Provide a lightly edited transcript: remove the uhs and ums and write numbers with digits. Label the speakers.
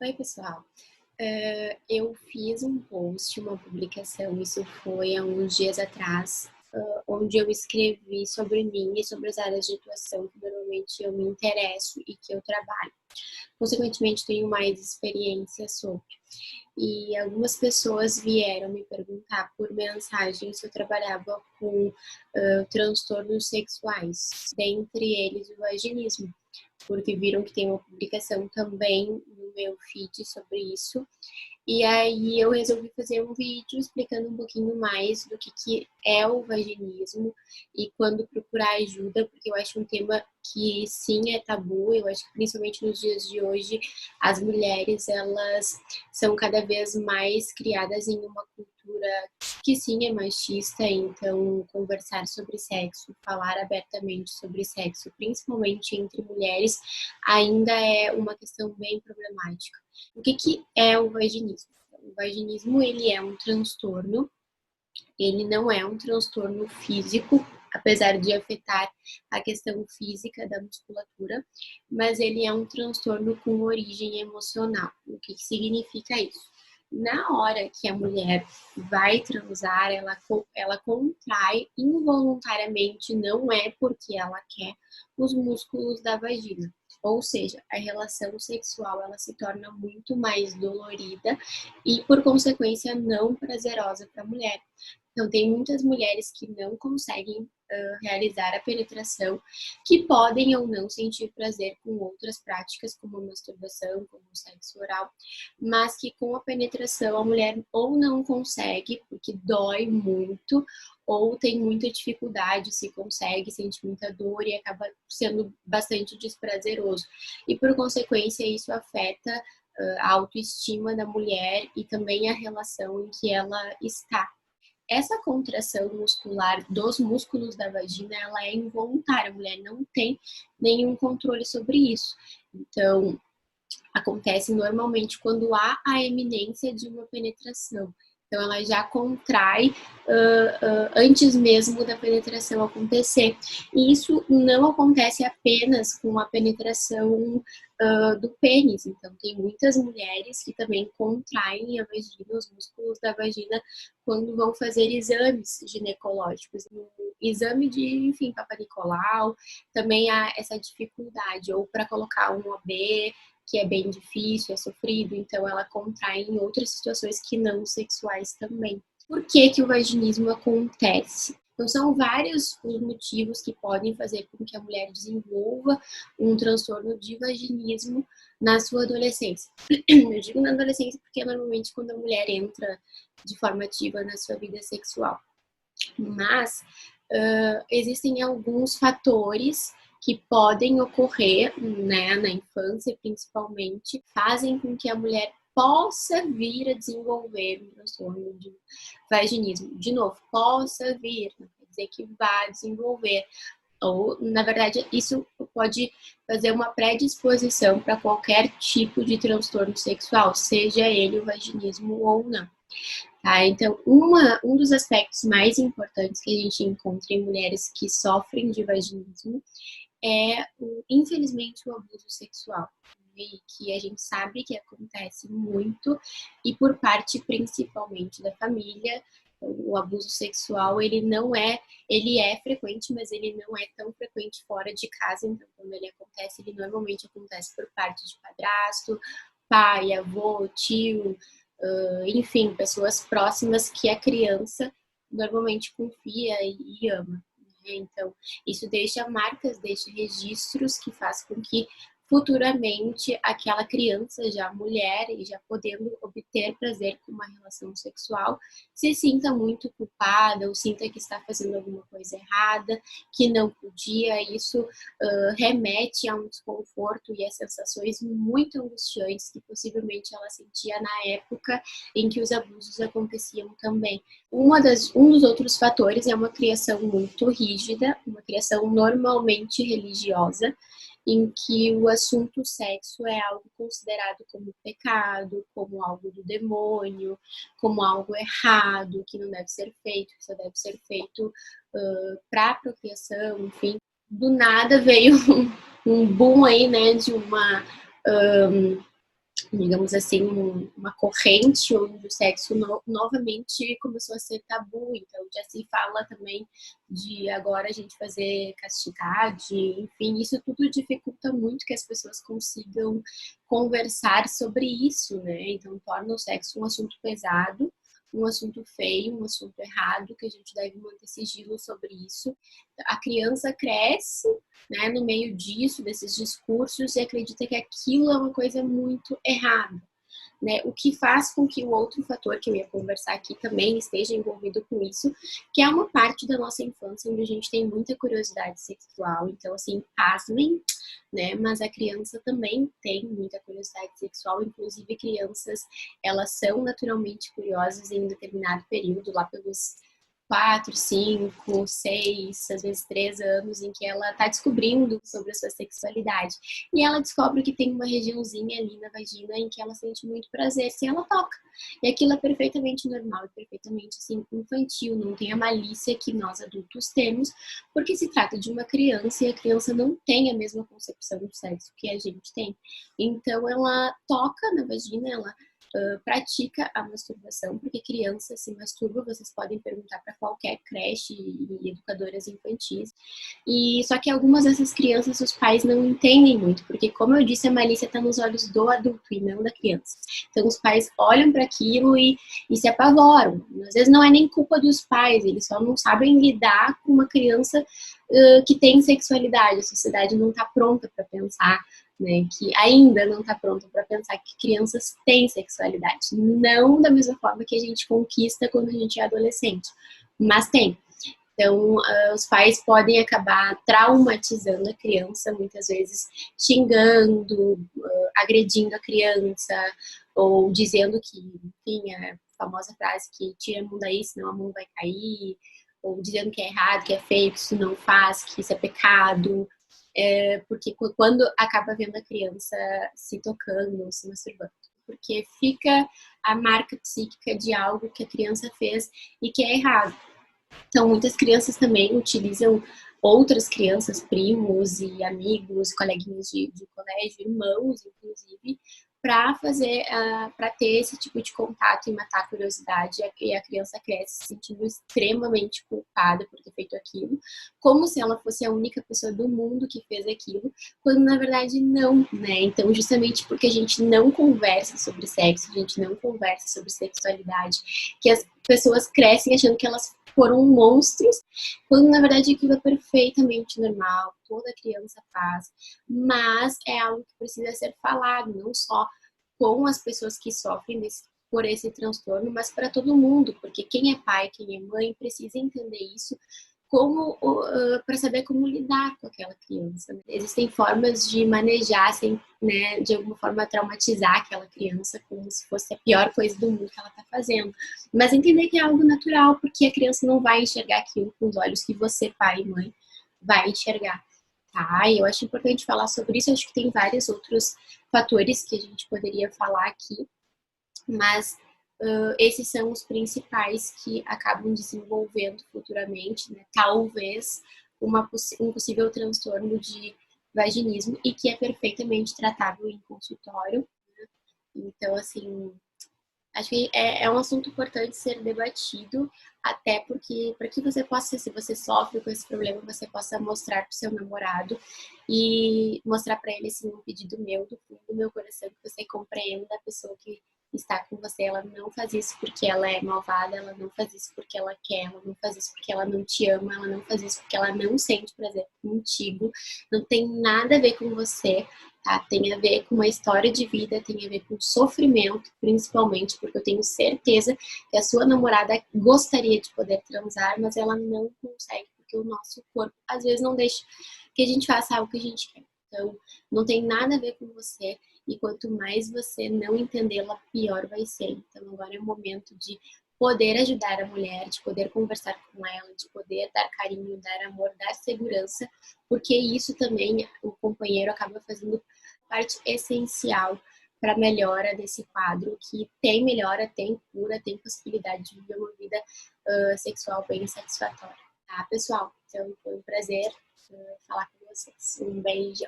Speaker 1: Oi, pessoal. Eu fiz um post, uma publicação, isso foi há uns dias atrás, onde eu escrevi sobre mim e sobre as áreas de atuação que normalmente eu me interesso e que eu trabalho. Consequentemente, tenho mais experiência sobre. E algumas pessoas vieram me perguntar por mensagem se eu trabalhava com transtornos sexuais, dentre eles o vaginismo, porque viram que tem uma publicação também no meu feed sobre isso. E aí eu resolvi fazer um vídeo explicando um pouquinho mais do que é o vaginismo e quando procurar ajuda, porque eu acho um tema que sim é tabu. Eu acho que principalmente nos dias de hoje as mulheres elas são cada vez mais criadas em uma cultura que sim é machista, então conversar sobre sexo, falar abertamente sobre sexo, principalmente entre mulheres, ainda é uma questão bem problemática. O que é o vaginismo? O vaginismo ele é um transtorno, ele não é um transtorno físico, apesar de afetar a questão física da musculatura, mas ele é um transtorno com origem emocional. O que significa isso? Na hora que a mulher vai transar, ela contrai involuntariamente, não é porque ela quer, os músculos da vagina. Ou seja, a relação sexual ela se torna muito mais dolorida e, por consequência, não prazerosa para a mulher. Então, tem muitas mulheres que não conseguem realizar a penetração, que podem ou não sentir prazer com outras práticas, como a masturbação, como o sexo oral, mas que com a penetração a mulher ou não consegue, porque dói muito, ou tem muita dificuldade, se consegue, sente muita dor e acaba sendo bastante desprazeroso. E por consequência, isso afeta a autoestima da mulher e também a relação em que ela está. Essa contração muscular dos músculos da vagina, ela é involuntária, a mulher não tem nenhum controle sobre isso. Então, acontece normalmente quando há a eminência de uma penetração. Então, ela já contrai antes mesmo da penetração acontecer. E isso não acontece apenas com a penetração do pênis. Então, tem muitas mulheres que também contraem a vagina, os músculos da vagina, quando vão fazer exames ginecológicos. No exame de, enfim, Papa Nicolau, também há essa dificuldade, ou para colocar um OB, que é bem difícil, é sofrido, então ela contrai em outras situações que não sexuais também. Por que o vaginismo acontece? Então, são vários os motivos que podem fazer com que a mulher desenvolva um transtorno de vaginismo na sua adolescência. Eu digo na adolescência porque é normalmente quando a mulher entra de forma ativa na sua vida sexual. Mas existem alguns fatores que podem ocorrer, né, na infância principalmente, fazem com que a mulher possa vir a desenvolver um transtorno de vaginismo. De novo, possa vir, não quer dizer que vá desenvolver. Ou, na verdade, isso pode fazer uma predisposição para qualquer tipo de transtorno sexual, seja ele o vaginismo ou não. Tá? Então, um dos aspectos mais importantes que a gente encontra em mulheres que sofrem de vaginismo é, infelizmente, o abuso sexual, e que a gente sabe que acontece muito e por parte principalmente da família. O abuso sexual, ele é frequente, mas ele não é tão frequente fora de casa. Então, quando ele acontece, ele normalmente acontece por parte de padrasto, pai, avô, tio, enfim, pessoas próximas que a criança normalmente confia e ama. Né? Então, isso deixa marcas, deixa registros que faz com que futuramente aquela criança, já mulher e já podendo obter prazer com uma relação sexual, se sinta muito culpada ou sinta que está fazendo alguma coisa errada, que não podia. Isso remete a um desconforto e a sensações muito angustiantes que possivelmente ela sentia na época em que os abusos aconteciam também. Um dos outros fatores é uma criação muito rígida, uma criação normalmente religiosa, em que o assunto sexo é algo considerado como pecado, como algo do demônio, como algo errado, que não deve ser feito, que só deve ser feito para procriação, enfim. Do nada veio um boom aí, né, de uma digamos assim, uma corrente onde o sexo novamente começou a ser tabu. Então já se fala também de agora a gente fazer castidade, enfim, isso tudo dificulta muito que as pessoas consigam conversar sobre isso, né? Então torna o sexo um assunto pesado, um assunto feio, um assunto errado, que a gente deve manter sigilo sobre isso. A criança cresce, né, no meio disso, desses discursos, e acredita que aquilo é uma coisa muito errada. Né? O que faz com que o outro fator que eu ia conversar aqui também esteja envolvido com isso, que é uma parte da nossa infância onde a gente tem muita curiosidade sexual. Então, assim, pasmem, né? Mas a criança também tem muita curiosidade sexual, inclusive crianças, elas são naturalmente curiosas em um determinado período, lá pelos 4, 5, 6, às vezes 3 anos, em que ela está descobrindo sobre a sua sexualidade. E ela descobre que tem uma regiãozinha ali na vagina em que ela sente muito prazer se ela toca. E aquilo é perfeitamente normal e perfeitamente assim, infantil, não tem a malícia que nós adultos temos, porque se trata de uma criança e a criança não tem a mesma concepção do sexo que a gente tem. Então ela toca na vagina, ela pratica a masturbação, porque criança se masturba, vocês podem perguntar para qualquer creche e educadoras infantis. E só que algumas dessas crianças os pais não entendem muito, porque como eu disse, a malícia está nos olhos do adulto e não da criança. Então os pais olham para aquilo e se apavoram. Às vezes não é nem culpa dos pais, eles só não sabem lidar com uma criança que tem sexualidade. A sociedade não está pronta para pensar, né, que ainda não está pronta para pensar que crianças têm sexualidade. Não da mesma forma que a gente conquista quando a gente é adolescente, mas tem. Então, os pais podem acabar traumatizando a criança, muitas vezes xingando, agredindo a criança, ou dizendo que, enfim, a famosa frase que tira a mão daí, senão a mão vai cair, ou dizendo que é errado, que é feio, que isso não faz, que isso é pecado, porque quando acaba vendo a criança se tocando, se masturbando, porque fica a marca psíquica de algo que a criança fez e que é errado. Então, muitas crianças também utilizam outras crianças, primos e amigos, coleguinhas de colégio, irmãos, inclusive, para fazer, para ter esse tipo de contato e matar a curiosidade, e a criança cresce se sentindo extremamente culpada por ter feito aquilo, como se ela fosse a única pessoa do mundo que fez aquilo, quando na verdade não, né? Então, justamente porque a gente não conversa sobre sexo, a gente não conversa sobre sexualidade, que as pessoas crescem achando que elas foram monstros, quando na verdade aquilo é perfeitamente normal, toda criança faz, mas é algo que precisa ser falado, não só com as pessoas que sofrem por esse transtorno, mas para todo mundo, porque quem é pai, quem é mãe, precisa entender isso como para saber como lidar com aquela criança. Existem formas de manejar sem, né, de alguma forma traumatizar aquela criança como se fosse a pior coisa do mundo que ela está fazendo. Mas entender que é algo natural, porque a criança não vai enxergar aquilo com os olhos que você, pai e mãe, vai enxergar. Tá? E eu acho importante falar sobre isso. Eu acho que tem vários outros fatores que a gente poderia falar aqui, mas esses são os principais que acabam desenvolvendo futuramente, né? Talvez um possível transtorno de vaginismo e que é perfeitamente tratável em consultório. Então, assim, acho que é um assunto importante ser debatido, até porque, para que você possa, se você sofre com esse problema, você possa mostrar para o seu namorado e mostrar para ele, assim, um pedido meu, do fundo do meu coração, que você compreenda a pessoa que está com você. Ela não faz isso porque ela é malvada, ela não faz isso porque ela quer, ela não faz isso porque ela não te ama, ela não faz isso porque ela não sente prazer contigo, não tem nada a ver com você. Tá? Tem a ver com uma história de vida, tem a ver com sofrimento, principalmente, porque eu tenho certeza que a sua namorada gostaria de poder transar, mas ela não consegue, porque o nosso corpo às vezes não deixa que a gente faça algo que a gente quer. Então, não tem nada a ver com você, e quanto mais você não entendê-la, pior vai ser. Então, agora é o momento de poder ajudar a mulher, de poder conversar com ela, de poder dar carinho, dar amor, dar segurança, porque isso também o companheiro acaba fazendo parte essencial para a melhora desse quadro, que tem melhora, tem cura, tem possibilidade de viver uma vida sexual bem satisfatória. Tá, pessoal? Então, foi um prazer falar com vocês. Um beijo.